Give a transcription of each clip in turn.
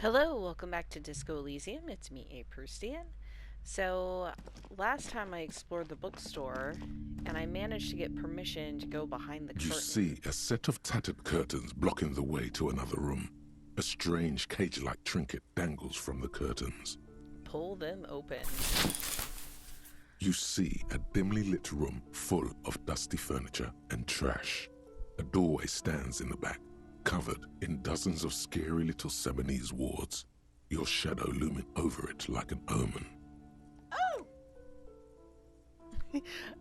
Hello, welcome back to Disco Elysium. It's me, aproustian. So, last time I explored the bookstore, and I managed to get permission to go behind the You curtain. see a set of tattered curtains blocking the way to another room. A strange cage-like trinket dangles from the curtains. Pull them open. You see a dimly lit room full of dusty furniture and trash. A doorway stands in the back, covered in dozens of scary little Seminese wards, your shadow looming over it like an omen. Oh!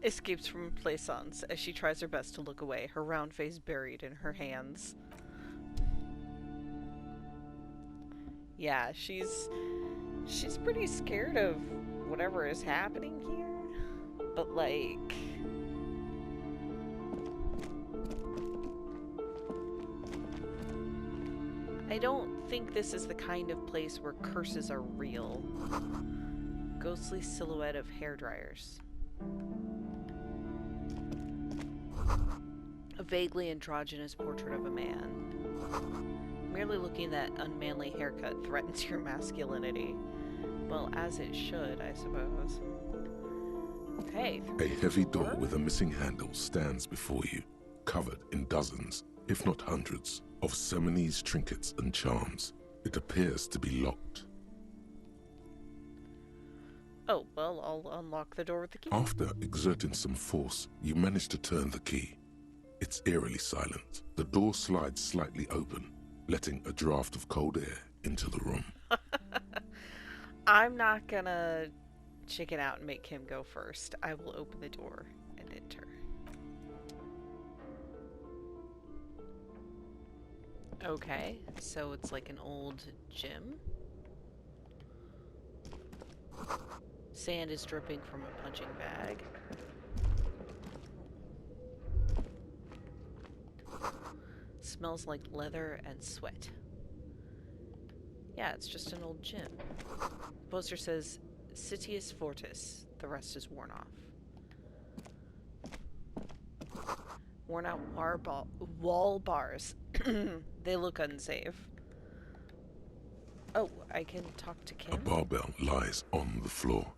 Escapes from plaisance as she tries her best to look away, her round face buried in her hands. Yeah, she's pretty scared of whatever is happening here. But like, I don't think this is the kind of place where curses are real. Ghostly silhouette of hairdryers. A vaguely androgynous portrait of a man. Merely looking at that unmanly haircut threatens your masculinity. Well, as it should, I suppose. Okay. A heavy door with a missing handle stands before you, covered in dozens, if not hundreds, of Seminese trinkets and charms. It appears to be locked. Oh, well, I'll unlock the door with the key. After exerting some force, you manage to turn the key. It's eerily silent. The door slides slightly open, letting a draft of cold air into the room. I'm not gonna chicken out and make him go first. I will open the door and enter. Okay, so it's like an old gym. Sand is dripping from a punching bag. Smells like leather and sweat. Yeah, it's just an old gym. The poster says Citius Fortis. The rest is worn off. Worn out wall bars. They look unsafe. Oh, I can talk to Kim? A barbell lies on the floor.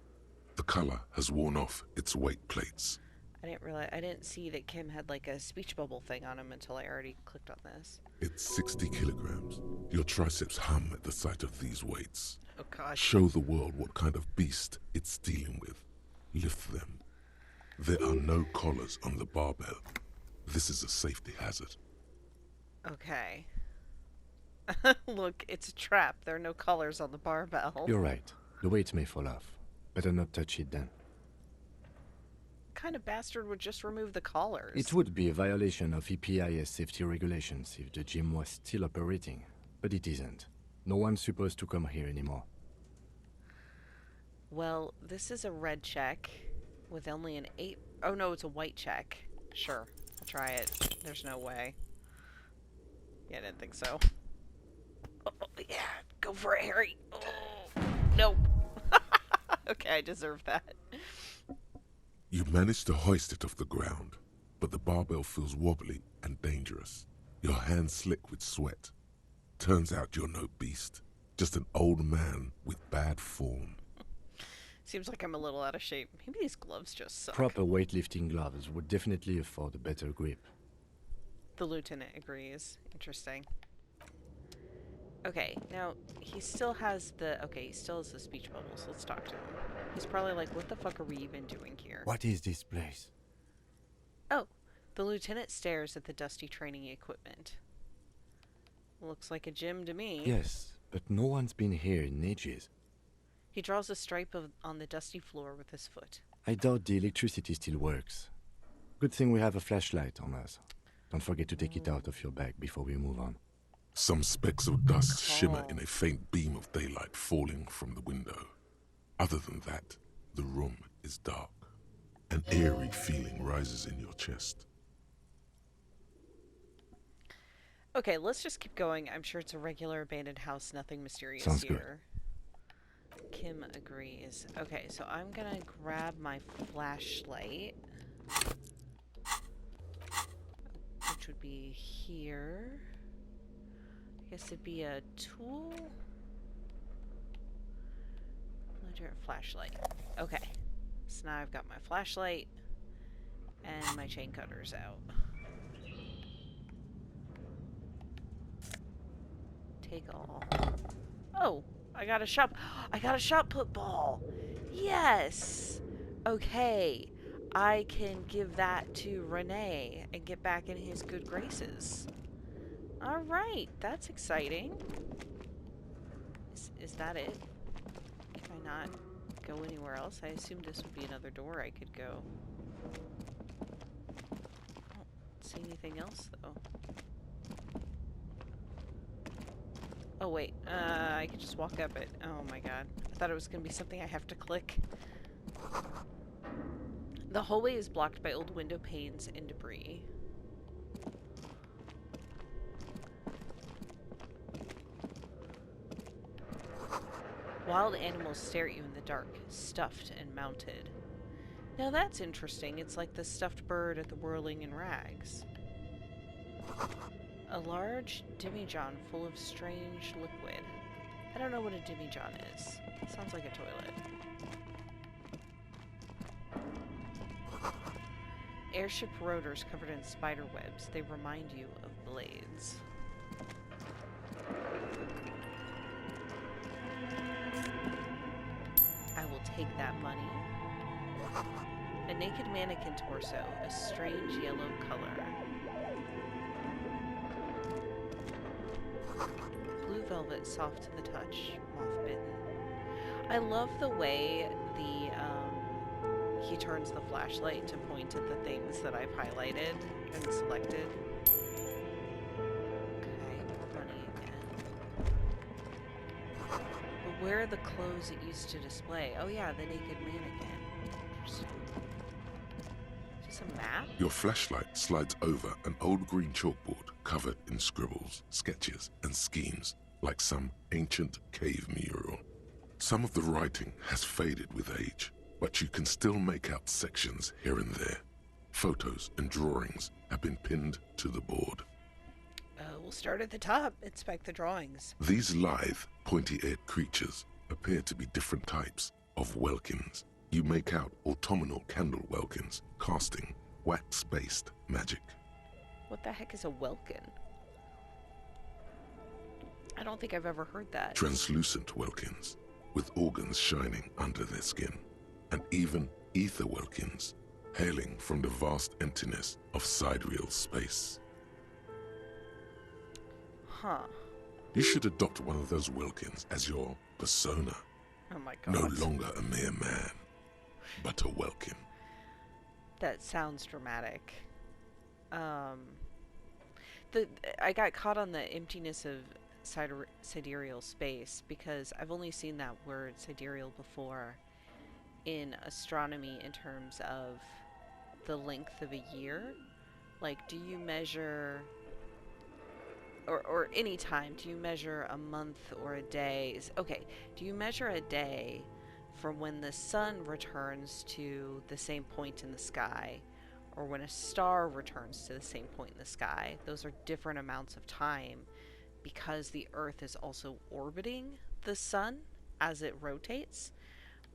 The color has worn off its weight plates. I didn't see that Kim had like a speech bubble thing on him until I already clicked on this. It's 60 kilograms. Your triceps hum at the sight of these weights. Oh gosh. Show the world what kind of beast it's dealing with. Lift them. There are no collars on the barbell. This is a safety hazard. Okay. Look, it's a trap. There are no collars on the barbell. You're right. The weight may fall off. Better not touch it then. What kind of bastard would just remove the collars? It would be a violation of EPIS safety regulations if the gym was still operating, but it isn't. No one's supposed to come here anymore. Well, this is a red check with only an 8. Oh no, it's a white check. Sure, I'll try it. There's no way. Yeah, I didn't think so. Oh, yeah, go for it, Harry. Oh, nope. Okay, I deserve that. You manage to hoist it off the ground, but the barbell feels wobbly and dangerous. Your hands slick with sweat. Turns out you're no beast, just an old man with bad form. Seems like I'm a little out of shape. Maybe these gloves just suck. Proper weightlifting gloves would definitely afford a better grip. The lieutenant agrees. Interesting. Okay, now he still has the speech bubbles. Let's talk to him. He's probably like, what the fuck are we even doing here? What is this place? Oh, the lieutenant stares at the dusty training equipment. Looks like a gym to me. Yes, but no one's been here in ages. He draws a stripe on the dusty floor with his foot. I doubt the electricity still works. Good thing we have a flashlight on us. Don't forget to take it out of your bag before we move on. Some specks of dust shimmer in a faint beam of daylight falling from the window. Other than that, the room is dark. An eerie feeling rises in your chest. Okay, let's just keep going. I'm sure it's a regular abandoned house, nothing mysterious Sounds here. Kim agrees. Okay, so I'm gonna grab my flashlight, which would be here. I guess it'd be a tool. Flashlight. Okay. So now I've got my flashlight and my chain cutters out. Take all. Oh, I got a shot. I got a shot put ball. Yes. Okay. I can give that to Renee and get back in his good graces. All right, that's exciting. Is that it? Can I not go anywhere else? I assumed this would be another door I could go. I don't see anything else though. Oh wait, I could just walk up it. Oh my god. I thought it was gonna be something I have to click. The hallway is blocked by old window panes and debris. Wild animals stare at you in the dark, stuffed and mounted. Now that's interesting. It's like the stuffed bird at the Whirling in Rags. A large demijohn full of strange liquid. I don't know what a demijohn is. Sounds like a toilet. Airship rotors covered in spider webs. They remind you of blades. I will take that money. A naked mannequin torso, a strange yellow color. Blue velvet, soft to the touch, moth bitten. I love the way he turns the flashlight to point at the things that I've highlighted and selected. Okay, money again. But where are the clothes it used to display? Oh yeah, the naked mannequin. Interesting. Is this a map? Your flashlight slides over an old green chalkboard covered in scribbles, sketches, and schemes like some ancient cave mural. Some of the writing has faded with age, but you can still make out sections here and there. Photos and drawings have been pinned to the board. We'll start at the top. Inspect the drawings. These lithe, pointy-eared creatures appear to be different types of welkins. You make out autumnal candle welkins, casting wax-based magic. What the heck is a welkin? I don't think I've ever heard that. Translucent welkins, with organs shining under their skin, and even ether welkins, hailing from the vast emptiness of sidereal space. Huh. You should adopt one of those welkins as your persona. Oh my god. No longer a mere man, but a welkin. That sounds dramatic. I got caught on the emptiness of sidereal space because I've only seen that word sidereal before in astronomy in terms of the length of a year. Like, do you measure, or any time, do you measure a month or a day? Okay, do you measure a day from when the sun returns to the same point in the sky, or when a star returns to the same point in the sky? Those are different amounts of time because the Earth is also orbiting the sun as it rotates.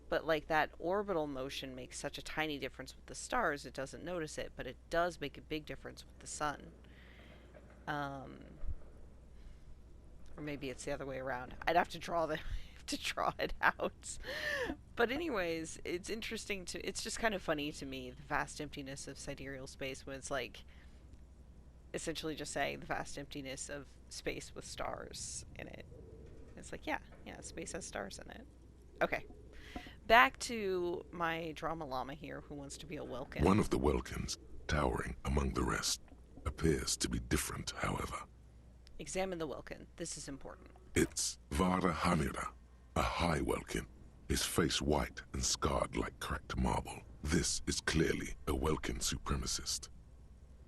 But like, that orbital motion makes such a tiny difference with the stars, it doesn't notice it, but it does make a big difference with the sun. Or maybe it's the other way around. I'd have to draw it out. But anyways, it's interesting it's just kind of funny to me, the vast emptiness of sidereal space, when it's like essentially just saying the vast emptiness of space with stars in it. It's like, yeah, space has stars in it. Okay. Back to my drama llama here who wants to be a welkin. One of the welkins, towering among the rest, appears to be different, however. Examine the welkin. This is important. It's Vara Hamira, a high welkin, his face white and scarred like cracked marble. This is clearly a welkin supremacist.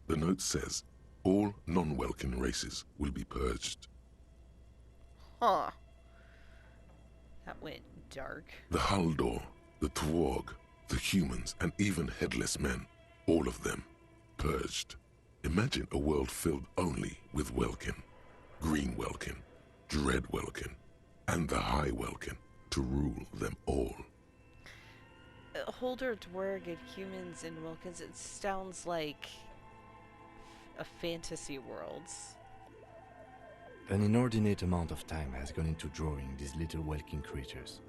The note says, all non-welkin races will be purged. Huh. That went dark. The Haldor, the Twarg, the humans, and even headless men, all of them, purged. Imagine a world filled only with welkin. Green welkin, dread welkin, and the high welkin to rule them all. Holder Dwerg and humans in Wilkins, it sounds like a fantasy world. An inordinate amount of time has gone into drawing these little walking creatures.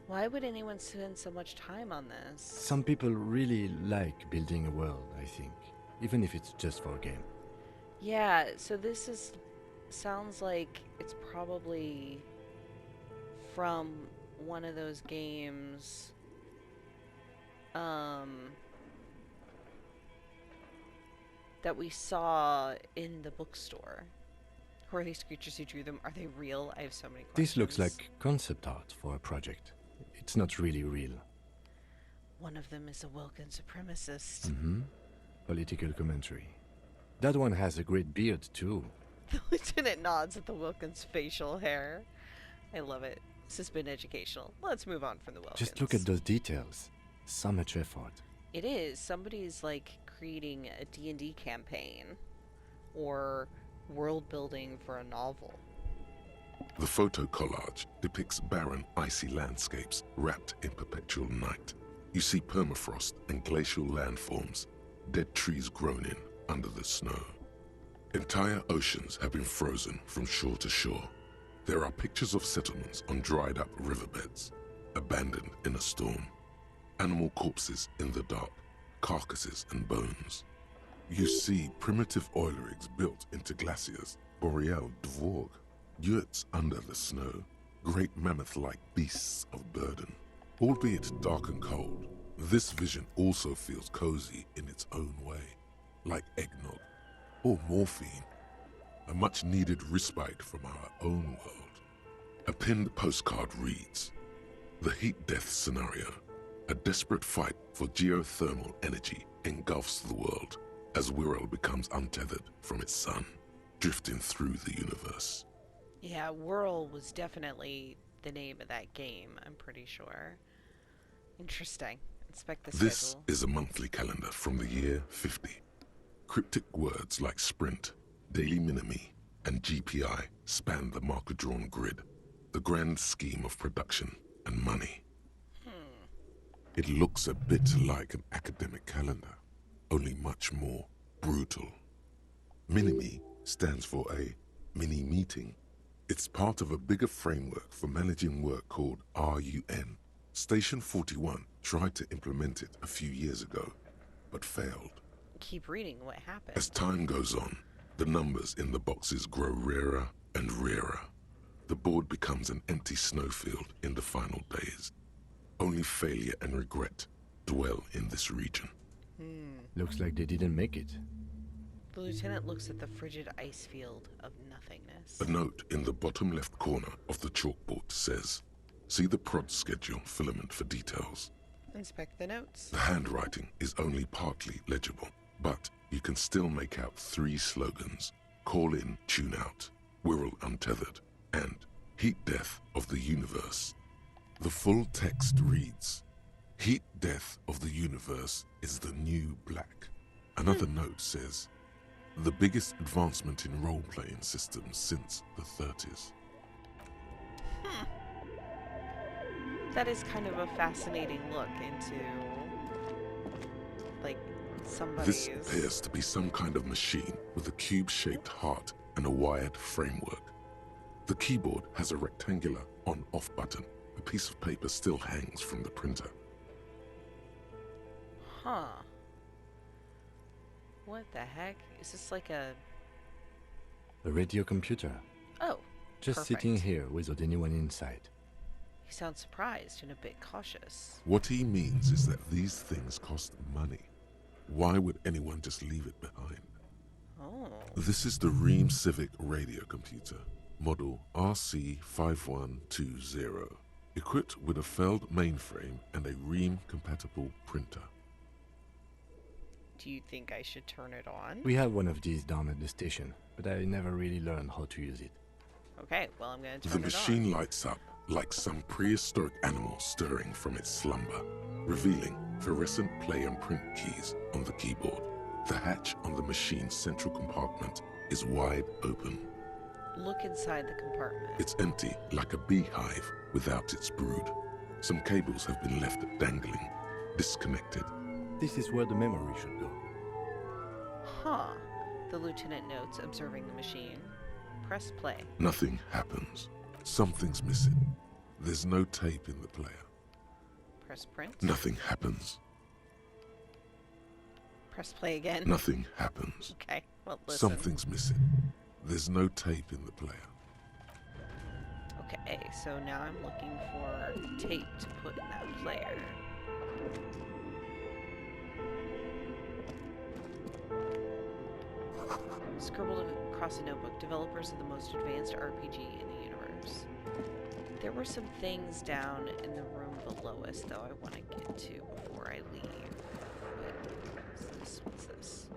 Why would anyone spend so much time on this? Some people really like building a world, I think, even if it's just for a game. Yeah, so this sounds like it's probably from one of those games that we saw in the bookstore. Who are these creatures who drew them? Are they real? I have so many questions. This looks like concept art for a project. It's not really real. One of them is a Wilkin supremacist. Mm-hmm. Political commentary. That one has a great beard, too. The lieutenant nods at the Wilkins' facial hair. I love it. This has been educational. Let's move on from the Wilkins. Just look at those details. So much effort. It is. Somebody's like creating a D&D campaign or world building for a novel. The photo collage depicts barren, icy landscapes wrapped in perpetual night. You see permafrost and glacial landforms, dead trees grown in under the snow. Entire oceans have been frozen from shore to shore. There are pictures of settlements on dried-up riverbeds, abandoned in a storm. Animal corpses in the dark, carcasses and bones. You see primitive oil rigs built into glaciers, boreal dvorg, yurts under the snow, great mammoth-like beasts of burden. Albeit dark and cold, this vision also feels cozy in its own way, like eggnog or morphine, a much-needed respite from our own world. A pinned postcard reads, "The heat death scenario, a desperate fight for geothermal energy engulfs the world as Wirral becomes untethered from its sun, drifting through the universe." Yeah, Whirl was definitely the name of that game, I'm pretty sure. Interesting. Inspect the This schedule. is a monthly calendar from the year 50. Cryptic words like sprint, daily minimi, and GPI span the marker-drawn grid, the grand scheme of production and money. It looks a bit like an academic calendar, only much more brutal. Minimi stands for a mini-meeting. It's part of a bigger framework for managing work called RUN. Station 41 tried to implement it a few years ago, but failed. Keep reading what happened. As time goes on, the numbers in the boxes grow rarer and rarer. The board becomes an empty snowfield in the final days. Only failure and regret dwell in this region. Looks like they didn't make it. The lieutenant looks at the frigid ice field of nothingness. A note in the bottom left corner of the chalkboard says, "See the prod schedule filament for details." Inspect the notes. The handwriting is only partly legible, but you can still make out 3 slogans: "Call in, tune out," "Wirral untethered," and "Heat death of the universe." The full text reads, "Heat death of the universe is the new black." Another note says, "The biggest advancement in role-playing systems since the 30s. That is kind of a fascinating look into, like, somebody's... This appears to be some kind of machine with a cube-shaped heart and a wired framework. The keyboard has a rectangular on-off button. A piece of paper still hangs from the printer. Huh. What the heck? Is this like a... A radio computer. Oh, Just perfect. sitting here without anyone inside. He sounds surprised and a bit cautious. What he means is that these things cost money. Why would anyone just leave it behind? Oh. This is the Ream Civic radio computer, model RC5120, equipped with a Feld mainframe and a Ream-compatible printer. Do you think I should turn it on? We have one of these down at the station, but I never really learned how to use it. Okay, well, I'm going to The turn it on. machine lights up like some prehistoric animal stirring from its slumber, revealing fluorescent play and print keys on the keyboard. The hatch on the machine's central compartment is wide open. Look inside the compartment. It's empty like a beehive without its brood. Some cables have been left dangling, disconnected. This is where the memory should go. Huh. The lieutenant notes, observing the machine. Press play. Nothing happens. Something's missing. There's no tape in the player. Press print. Nothing happens. Press play again. Nothing happens. Okay, well, listen. Something's missing. There's no tape in the player. Okay, so now I'm looking for tape to put in that player. Scribbled across a notebook. Developers of the most advanced RPG in the universe. There were some things down in the room below us, though, I want to get to before I leave. What's this?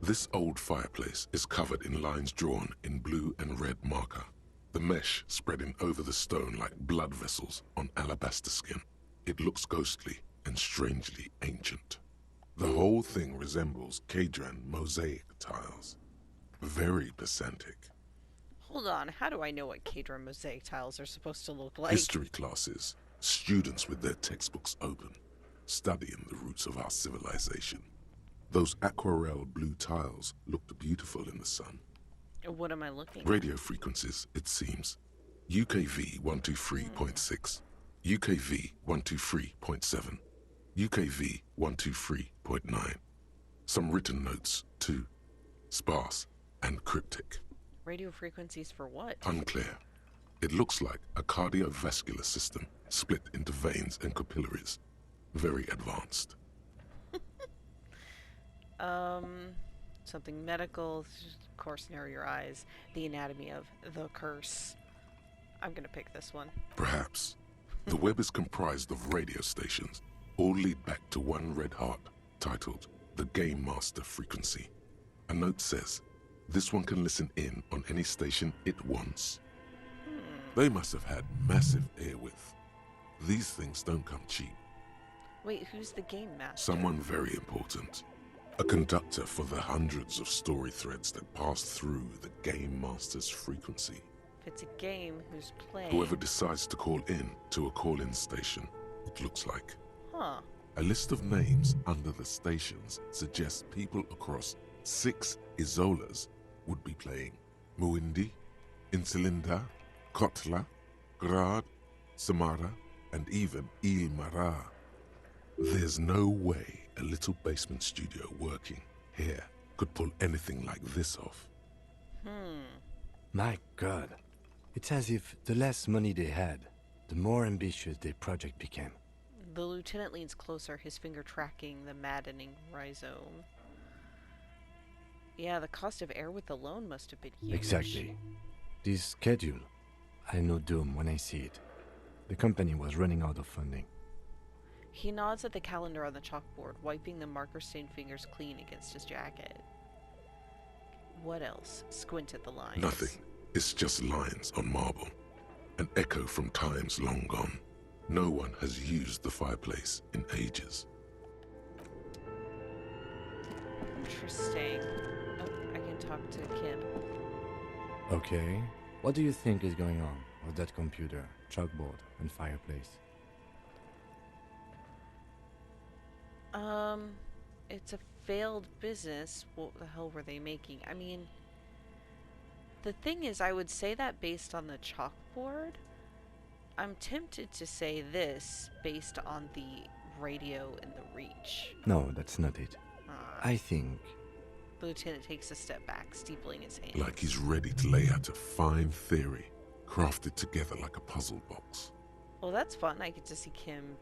This old fireplace is covered in lines drawn in blue and red marker. The mesh spreading over the stone like blood vessels on alabaster skin. It looks ghostly and strangely ancient. The whole thing resembles Kadran mosaic tiles. Very pedantic. Hold on, how do I know what Kadra mosaic tiles are supposed to look like? History classes, students with their textbooks open, studying the roots of our civilization. Those aquarelle blue tiles looked beautiful in the sun. What am I looking at? Radio frequencies, it seems. UKV 123.6, UKV 123.7, UKV 123.9. Some written notes, too. Sparse and cryptic. Radio frequencies for what? Unclear. It looks like a cardiovascular system split into veins and capillaries. Very advanced. Something medical, of course, narrow your eyes. The anatomy of the curse. I'm gonna pick this one. Perhaps. The web is comprised of radio stations, all lead back to one red heart, titled the Game Master Frequency. A note says, this one can listen in on any station it wants. They must have had massive airwidth. These things don't come cheap. Wait, who's the game master? Someone very important. A conductor for the hundreds of story threads that pass through the Game Master's frequency. If it's a game, who's playing? Whoever decides to call in to a call-in station, it looks like. Huh. A list of names under the stations suggests people across 6 Isolas would be playing. Muindi, Insulinda, Kotla, Grad, Samara, and even Ilmara. There's no way a little basement studio working here could pull anything like this off. My God. It's as if the less money they had, the more ambitious their project became. The lieutenant leans closer, his finger tracking the maddening rhizome. Yeah, the cost of airwidth alone must have been huge. Exactly. This schedule, I know doom when I see it. The company was running out of funding. He nods at the calendar on the chalkboard, wiping the marker-stained fingers clean against his jacket. What else? Squint at the lines. Nothing. It's just lines on marble. An echo from times long gone. No one has used the fireplace in ages. Interesting. Oh, I can talk to Kim. Okay. What do you think is going on with that computer, chalkboard, and fireplace? It's a failed business. What the hell were they making? I mean, the thing is, I would say that based on the chalkboard. I'm tempted to say this based on the radio in the reach. No, that's not it. I think... The lieutenant takes a step back, steepling his hands. Like he's ready to lay out a fine theory, crafted together like a puzzle box. Well, that's fun. I get to see Kim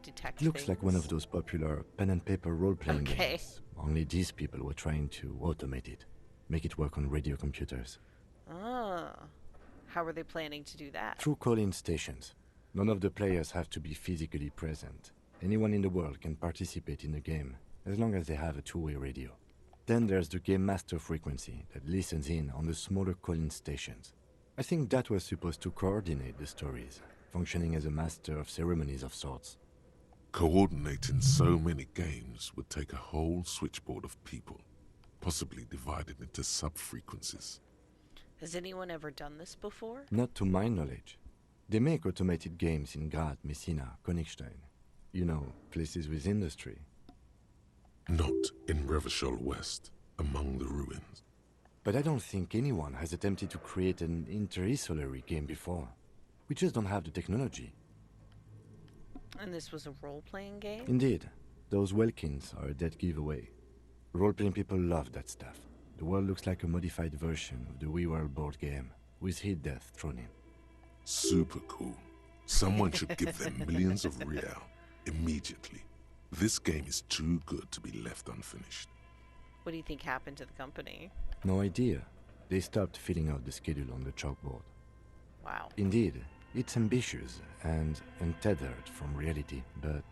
detect Looks things. like one of those popular pen and paper role-playing Okay. games. Only these people were trying to automate it, make it work on radio computers. Ah. How are they planning to do that? Through call-in stations. None of the players have to be physically present. Anyone in the world can participate in the game, as long as they have a two-way radio. Then there's the Game Master frequency that listens in on the smaller call-in stations. I think that was supposed to coordinate the stories, functioning as a master of ceremonies of sorts. Coordinating so many games would take a whole switchboard of people, possibly divided into sub-frequencies. Has anyone ever done this before? Not to my knowledge. They make automated games in Graz, Messina, Königstein. You know, places with industry. Not in Revachol West, among the ruins. But I don't think anyone has attempted to create an inter-isolary game before. We just don't have the technology. And this was a role-playing game? Indeed. Those Welkins are a dead giveaway. Role-playing people love that stuff. The world looks like a modified version of the WeWorld board game, with hit death thrown in. Super cool. Someone should give them millions of real immediately. This game is too good to be left unfinished. What do you think happened to the company? No idea. They stopped filling out the schedule on the chalkboard. Wow. Indeed, it's ambitious and untethered from reality, but...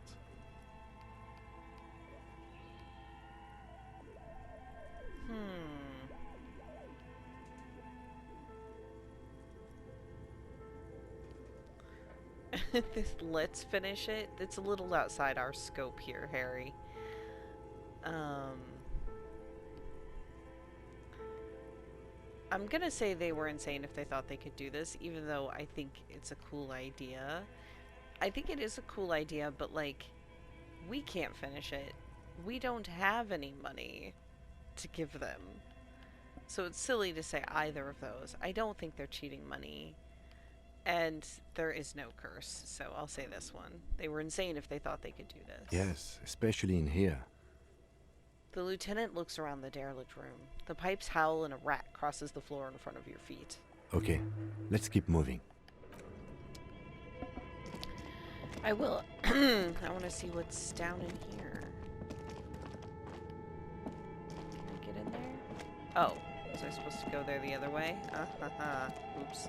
This let's finish it. It's a little outside our scope here, Harry. I'm gonna say they were insane if they thought they could do this, even though I think it's a cool idea. I think it is a cool idea, but like, we can't finish it. We don't have any money to give them. So it's silly to say either of those. I don't think they're cheating money. And there is no curse, so I'll say this one. They were insane if they thought they could do this. Yes, especially in here. The lieutenant looks around the derelict room. The pipes howl and a rat crosses the floor in front of your feet. Okay, let's keep moving. I will. I want to see what's down in here. Can I get in there? Oh, was I supposed to go there the other way? Oops.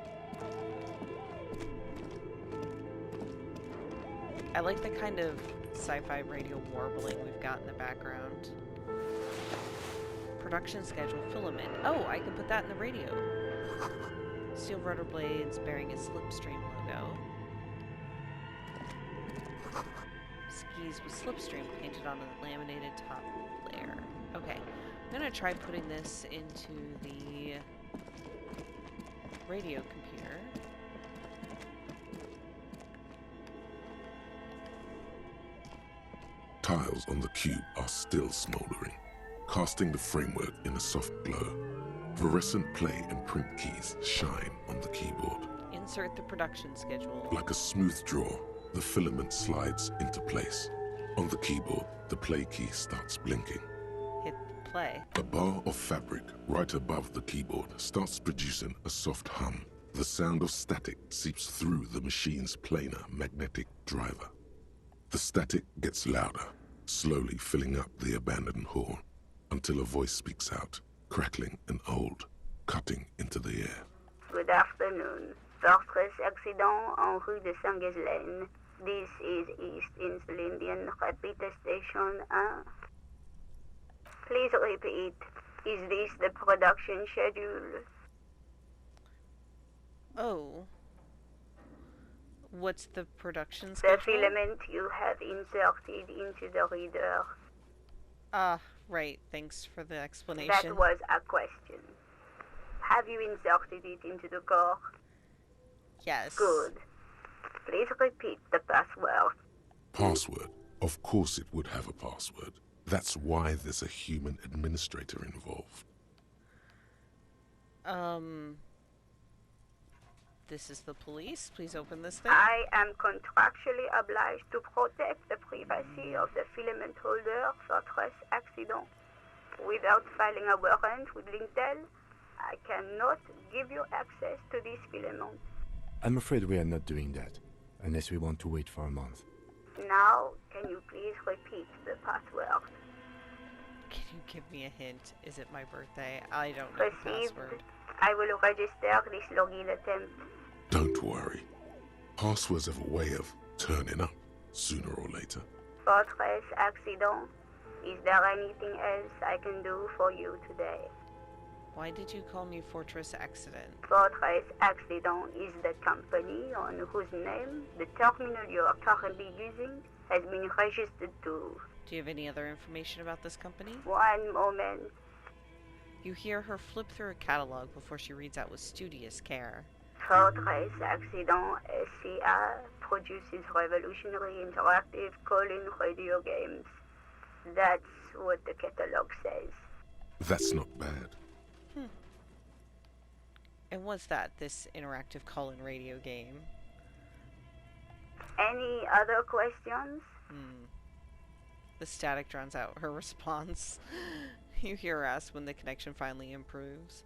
I like the kind of sci-fi radio warbling we've got in the background. Production schedule filament. Oh, I can put that in the radio. Steel rotor blades bearing a Slipstream logo. Skis with Slipstream painted on a laminated top layer. Okay, I'm gonna try putting this into the radio computer. Tiles on the cube are still smoldering, casting the framework in a soft glow. Fluorescent play and print keys shine on the keyboard. Insert the production schedule. Like a smooth draw, the filament slides into place. On the keyboard, the play key starts blinking. Hit play. A bar of fabric right above the keyboard starts producing a soft hum. The sound of static seeps through the machine's planar magnetic driver. The static gets louder, slowly filling up the abandoned hall, until a voice speaks out, crackling and old, cutting into the air. Good afternoon. Fortress accident en rue de Saint-Ghislaine. This is East Insulindian Repeater Station 1. Please repeat. Is this the production schedule? Oh. What's the production schedule? The filament you have inserted into the reader. Ah, right. Thanks for the explanation. That was a question. Have you inserted it into the core? Yes. Good. Please repeat the password. Password? Of course it would have a password. That's why there's a human administrator involved. This is the police. Please open this thing. I am contractually obliged to protect the privacy of the filament holder for stress accident. Without filing a warrant with Lintel, I cannot give you access to this filament. I'm afraid we are not doing that, unless we want to wait for a month. Now, can you please repeat the password? Can you give me a hint? Is it my birthday? I don't know the Received. password. I will register this login attempt. Don't worry. Passwords have a way of turning up, sooner or later. Fortress accident. Is there anything else I can do for you today? Why did you call me Fortress Accident? Fortress Accident is the company on whose name the terminal you are currently using has been registered to. Do you have any other information about this company? One moment. You hear her flip through a catalog before she reads out with studious care. Fortress Accident SCA produces revolutionary interactive call-in radio games. That's what the catalog says. That's not bad. And what's that, this interactive call-in radio game? Any other questions? The static drowns out her response. You hear her ask when the connection finally improves.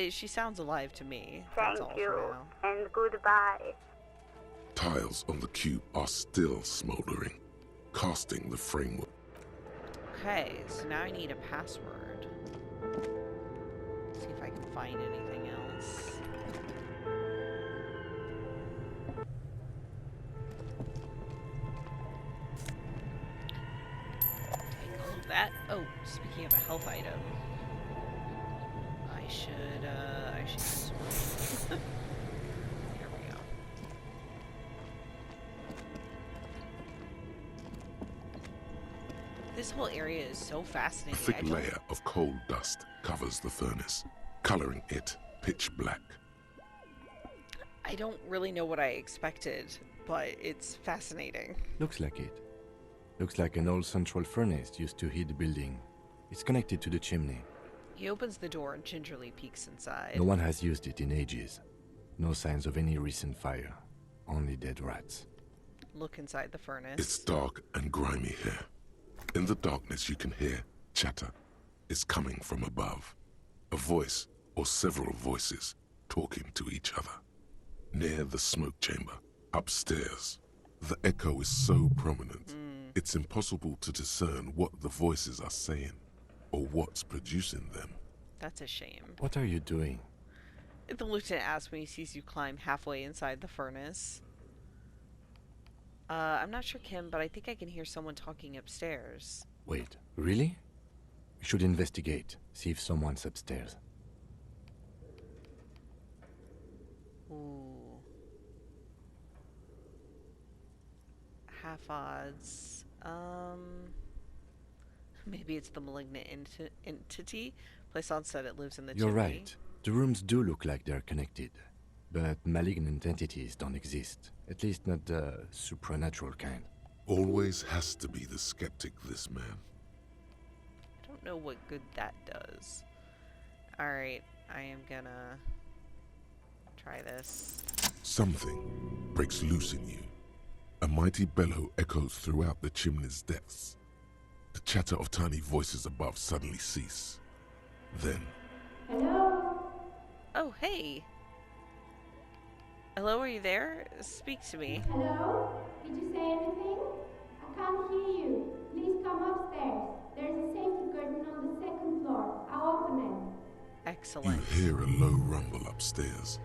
She sounds alive to me. That's all Thank you, for now. and goodbye. Tiles on the cube are still smoldering, casting the framework. Okay, so now I need a password. See if I can find anything else. Take all of that. Oh, speaking of a health item, I should use one. Here we go. This whole area is so A fascinating. thick layer of coal dust covers the furnace, coloring it pitch black. I don't really know what I expected, but it's fascinating. Looks like it. Looks like an old central furnace used to heat the building. It's connected to the chimney. He opens the door and gingerly peeks inside. No one has used it in ages. No signs of any recent fire. Only dead rats. Look inside the furnace. It's dark and grimy here. In the darkness you can hear chatter. It's coming from above. A voice or several voices talking to each other. Near the smoke chamber, upstairs. The echo is so prominent, it's impossible to discern what the voices are saying or what's producing them. That's a shame. What are you doing? The lieutenant asks when he sees you climb halfway inside the furnace. I'm not sure, Kim, but I think I can hear someone talking upstairs. Wait, really? We should investigate, see if someone's upstairs. Ooh. Half odds. Maybe it's the malignant entity. Plaisance said it lives in the You're chimney. right. The rooms do look like they're connected. But malignant entities don't exist. At least not the supernatural kind. Always has to be the skeptic, this man. I don't know what good that does. Alright, I am gonna try this. Something breaks loose in you. A mighty bellow echoes throughout the chimney's depths. The chatter of tiny voices above suddenly cease. Then, Hello? Oh, hey! Hello, are you there? Speak to me. Hello? Did you say anything? I can't hear you. Please come upstairs. There's a safety curtain on the second floor. I'll open it. you Excellent. hear a low rumble upstairs.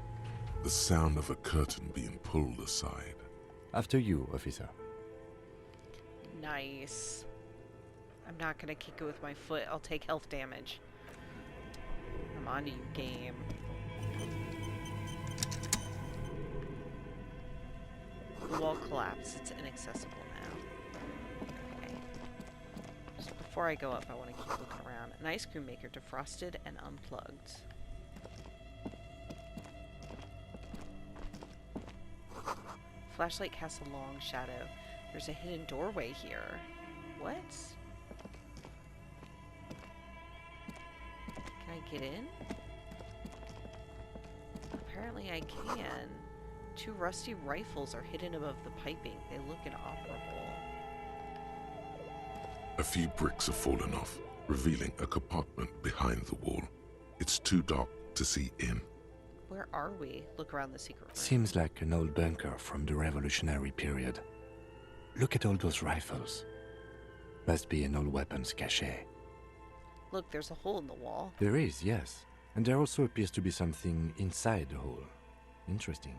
The sound of a curtain being pulled aside. After you, officer. Nice. I'm not gonna kick it with my foot. I'll take health damage. I'm onto you, game. The wall collapsed. It's inaccessible now. Okay. So before I go up, I want to keep looking around. An ice cream maker defrosted and unplugged. Flashlight casts a long shadow. There's a hidden doorway here. What? Can I get in? Apparently I can. Two rusty rifles are hidden above the piping. They look inoperable. A few bricks have fallen off, revealing a compartment behind the wall. It's too dark to see in. Where are we? Look around the secret room. Seems like an old bunker from the revolutionary period. Look at all those rifles. Must be an old weapons cache. Look, there's a hole in the wall. There is, yes. And there also appears to be something inside the hole. Interesting.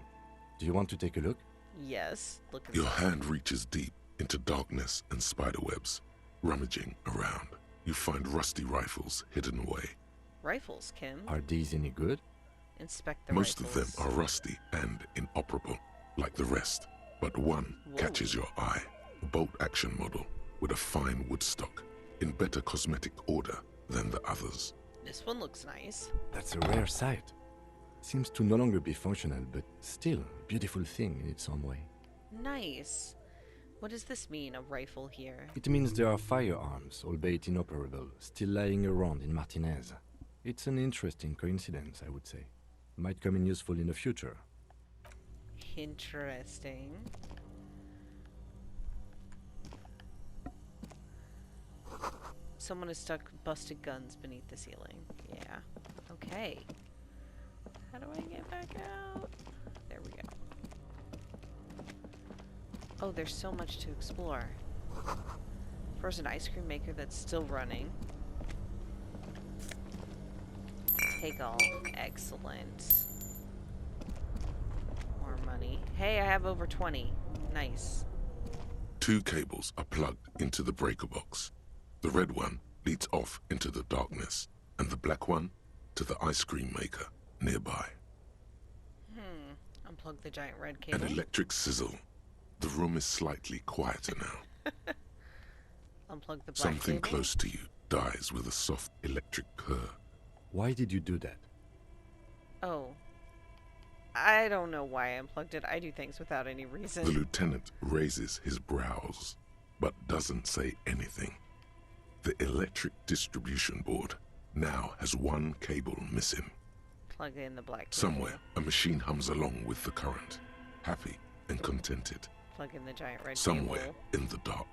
Do you want to take a look? Yes. Look Your inside. hand reaches deep into darkness and spiderwebs. Rummaging around, you find rusty rifles hidden away. Rifles, Kim. Are these any good? Inspect the Most rifles. of them are rusty and inoperable, like the rest. But one Whoa. catches your eye. A bolt-action model with a fine wood stock, in better cosmetic order than the others. This one looks nice. That's a rare sight. Seems to no longer be functional, but still a beautiful thing in its own way. Nice. What does this mean, a rifle here? It means there are firearms, albeit inoperable, still lying around in Martinez. It's an interesting coincidence, I would say. Might come in useful in the future. Interesting. Someone has stuck busted guns beneath the ceiling. Yeah. Okay. How do I get back out? There we go. Oh, there's so much to explore. Frozen ice cream maker that's still running. Take all. Excellent. More money. Hey, I have over 20. Nice. 2 cables are plugged into the breaker box. The red one leads off into the darkness, and the black one to the ice cream maker nearby. Unplug the giant red cable. An electric sizzle. The room is slightly quieter now. Unplug the black Something cable. close to you dies with a soft electric purr. Why did you do that? Oh. I don't know why I unplugged it. I do things without any reason. The lieutenant raises his brows, but doesn't say anything. The electric distribution board now has 1 cable missing. Plug in the black cable. Somewhere, a machine hums along with the current, happy and contented. Plug in the giant red Somewhere cable. in the dark,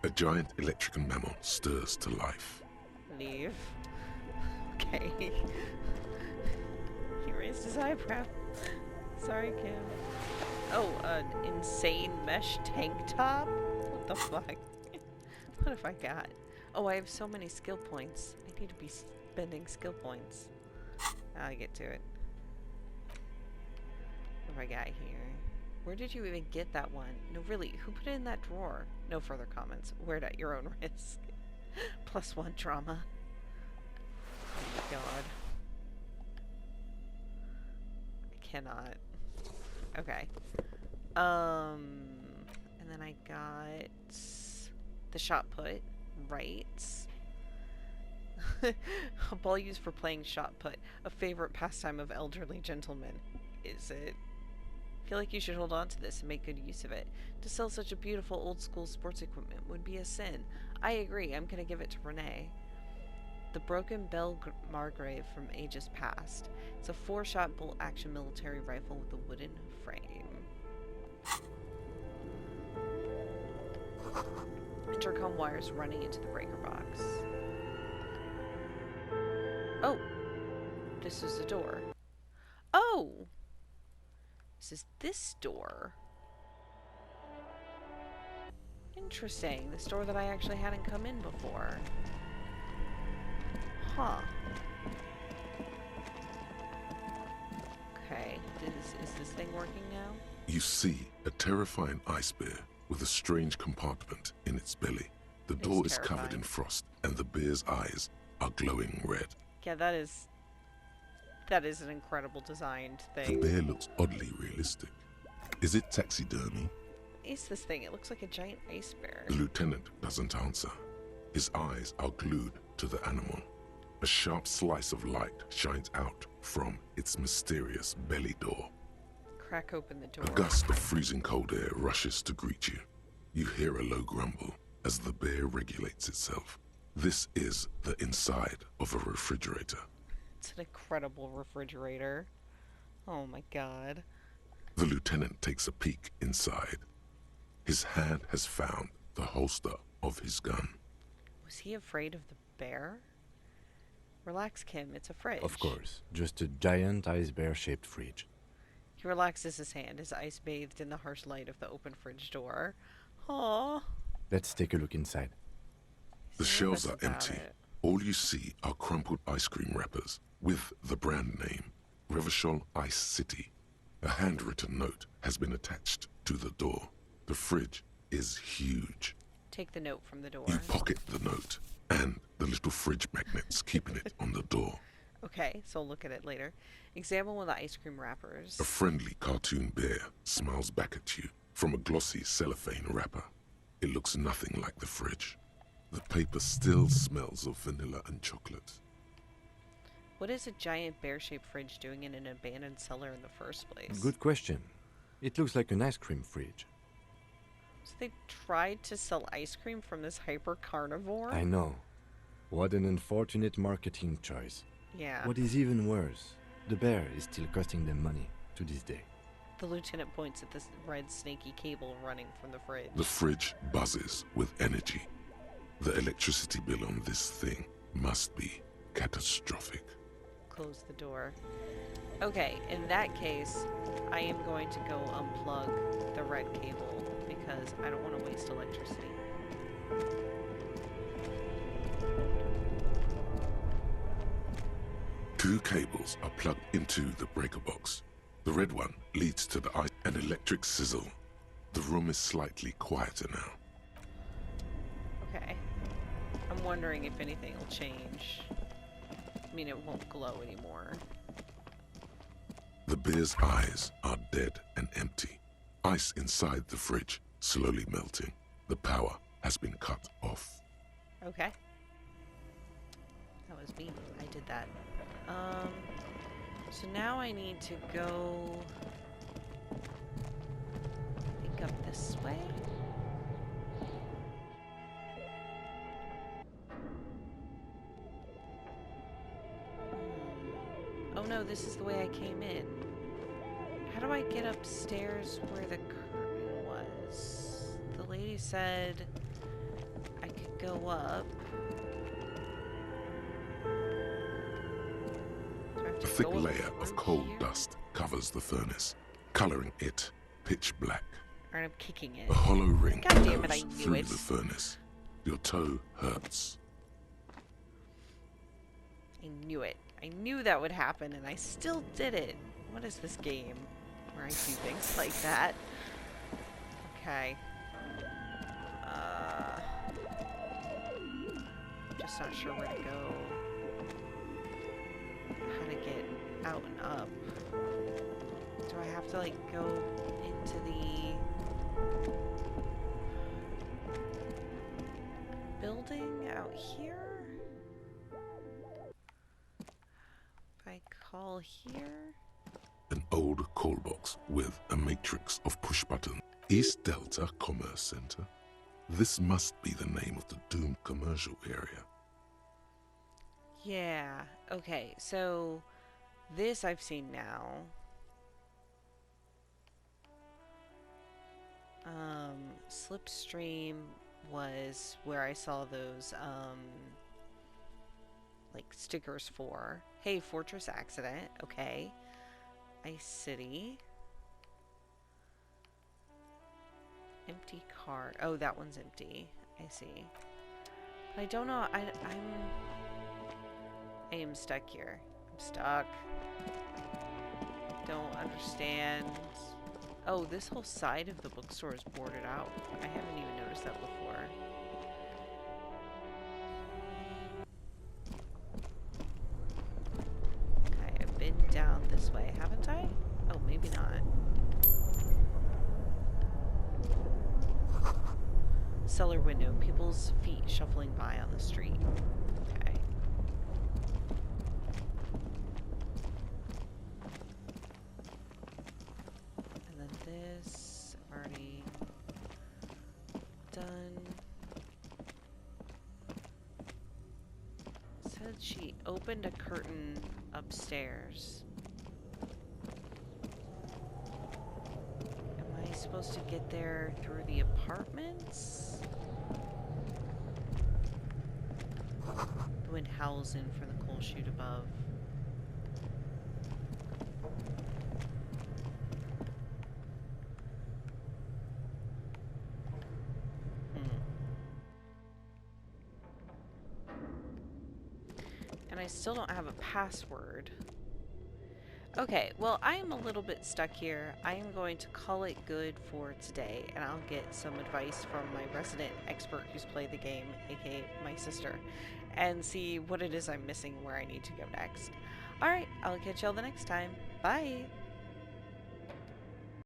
a giant electrical mammal stirs to life. Leave. Okay. He raised his eyebrow. Sorry, Kim. Oh, an insane mesh tank top? What the fuck? What have I got? Oh, I have so many skill points. I need to be spending skill points. I'll get to it. What have I got here? Where did you even get that one? No, really, who put it in that drawer? No further comments. Wear it at your own risk. +1 drama. Oh my god. I cannot. Okay. And then I got the shot put. Right. A ball used for playing shot put. A favorite pastime of elderly gentlemen. Is it? I feel like you should hold on to this and make good use of it. To sell such a beautiful old school sports equipment would be a sin. I agree. I'm gonna give it to Renee. The broken Belle Margrave from ages past. It's a 4-shot bolt action military rifle with a wooden frame. Intercom wires running into the breaker box. Oh! This is the door. Oh! This is this door. Interesting. This door that I actually hadn't come in before. Huh. Okay. Is this thing working now? You see a terrifying ice bear with a strange compartment in its belly. The It's door is covered terrifying. in frost, and the bear's eyes are glowing red. Yeah, that is an incredible designed The thing. bear looks oddly realistic. Is it taxidermy? Is this thing? It looks like a giant ice bear. The lieutenant doesn't answer. His eyes are glued to the animal. A sharp slice of light shines out from its mysterious belly door. Crack open the door. A gust of freezing cold air rushes to greet you. You hear a low grumble as the bear regulates itself. This is the inside of a refrigerator. It's an incredible refrigerator. Oh my god. The lieutenant takes a peek inside. His hand has found the holster of his gun. Was he afraid of the bear? Relax, Kim. It's a fridge. Of course, just a giant ice bear-shaped fridge. He relaxes his hand, his eyes bathed in the harsh light of the open fridge door. Aww. Let's take a look inside. The He's shelves nervous are about empty. it. All you see are crumpled ice cream wrappers with the brand name, Revachol Ice City. A handwritten note has been attached to the door. The fridge is huge. Take the note from the door. You pocket the note and the little fridge magnets keeping it on the door. Okay, so I'll look at it later. Examine one of the ice cream wrappers. A friendly cartoon bear smiles back at you from a glossy cellophane wrapper. It looks nothing like the fridge. The paper still smells of vanilla and chocolate. What is a giant bear-shaped fridge doing in an abandoned cellar in the first place? Good question. It looks like an ice cream fridge. So they tried to sell ice cream from this hyper carnivore? I know. What an unfortunate marketing choice. Yeah. What is even worse, the bear is still costing them money to this day. The lieutenant points at this red snaky cable running from the fridge. The fridge buzzes with energy. The electricity bill on this thing must be catastrophic. Close the door. Okay, in that case, I am going to go unplug the red cable because I don't want to waste electricity. Two cables are plugged into the breaker box. The red one leads to the ice and electric sizzle. The room is slightly quieter now. Okay. I'm wondering if anything will change. I mean, it won't glow anymore. The bear's eyes are dead and empty. Ice inside the fridge slowly melting. The power has been cut off. Okay. That was me. I did that. So now I need to go... I think up this way? Oh no, this is the way I came in. How do I get upstairs where the curtain was? The lady said I could go up. Do I have to A thick go up layer of through coal here? dust covers the furnace, coloring it pitch black. Alright, I'm kicking it. A hollow ring God damn it, goes I knew through it. the furnace. Your toe hurts. I knew it. I knew that would happen, and I still did it. What is this game where I do things like that? Okay. Just not sure where to go. How to get out and up. Do I have to, like, go into the building out here? If I call here? An old call box with a matrix of push buttons. East Delta Commerce Center. This must be the name of the doomed commercial area. Yeah, okay, so this I've seen now. Slipstream was where I saw those, like, stickers for. Hey, Fortress Accident, okay. Ice City. Empty card. Oh, that one's empty. I see. But I don't know, I am stuck here. I'm stuck. Don't understand. Oh, this whole side of the bookstore is boarded out. I haven't even noticed that before. Okay, I've been down this way, haven't I? Oh, maybe not. Cellar window. People's feet shuffling by on the street. Okay. And then this, I've already done. Said she opened a curtain upstairs. Am I supposed to get there through the apartments? The wind howls in from the coal chute above. And I still don't have a password. Okay, well, I am a little bit stuck here. I am going to call it good for today, and I'll get some advice from my resident expert who's played the game, aka my sister, and see what it is I'm missing, where I need to go next. Alright, I'll catch y'all the next time. Bye!